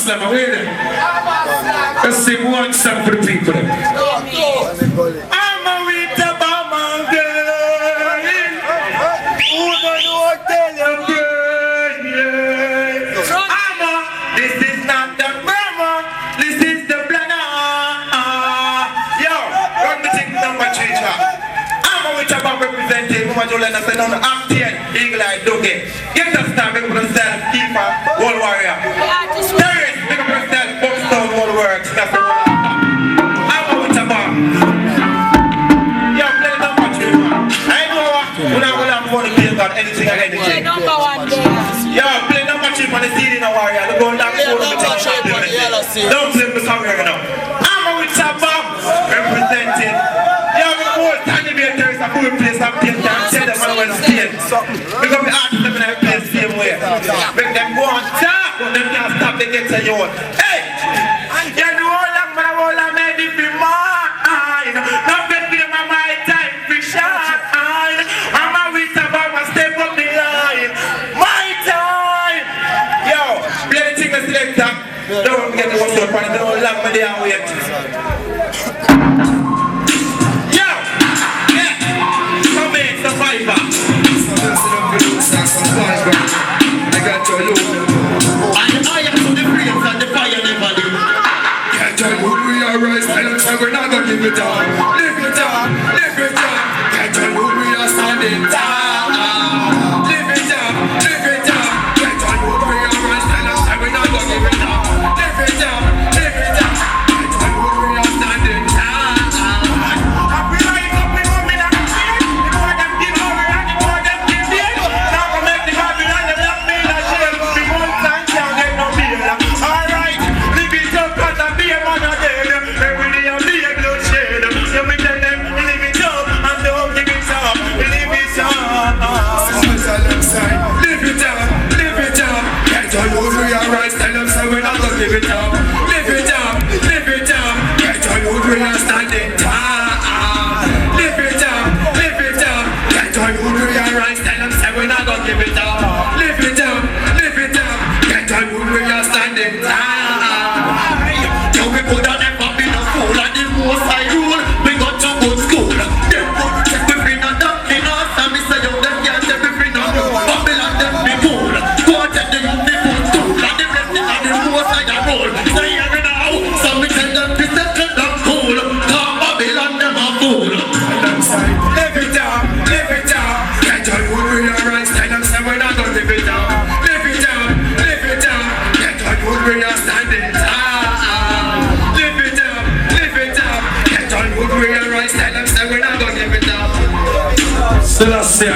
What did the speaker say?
Slam, where them? Let's sing one song for the people. I'm a with the Bama girl. Who don't know what tell you, girl? Hamma, this is not the Burma, this is the Blana. Yo, run the thing number 3, chap. Hamma with the Bama representing Mama Jolena said on the Actian, Eagle Eye Doge. Get the star, make up yourself, keeper, World Warrior. Terrorist, make up yourself, Buckstone, World Works. That's the one. Hamma with the Bama. Yo, play the number 3, man. I know what, we're not going to have money to play anything or anything. Number 1 there. Yo, play number 3 on the CD now, Warrior. Look on that phone. Don't play the song here now. Hamma with the Bama representing. Yo, the whole tiny beer there is a full place of paint and tell them how to stay. Because the artists them in a place same way. Make them go on top, but them can't stop the get to you. Hey! You know how long my whole I made it be mine. Now get me my time for shine. I'm a with the Bama, step up the line. My time! Yo, play the thing with selector. Don't forget to watch your point. Don't long me there and wait. Survivor. I got your look. And I am to the flames and the fire never leave. Can't tell you we are rise, tell us we're not gonna live it up. Live it up, live it up. Can't tell you we are standing tall. Live it up, live it up. Can't tell you we are rise, tell us we're not gonna give it up. Live it up, live it up. Can't tell you we are standing tall. Live it up, live it up, live it up. Get on you, we are standing tall. Live it up, live it up. Get on you, we are rise. Tell them say we're not gonna give it up. Live it up, live it up. Get on you, we are standing tall. You we could have never been a fool, and the most I rule. We got to good school. Them would check me free, not up in us. And me say you them can't check me free, not Babylon them be cool. Go and tell them you be good school, and the rest of the most I roll. Say every now, some me tell them this is them cool. Come Babylon them a fool. Live it up, live it up. Get on wood we are rise. Tell them say we're not gonna live it up. Live it up, live it up. Get on wood we are standing tall. Live it up, live it up. Get on wood we are rise. Tell them say we're not gonna give it up. Still I say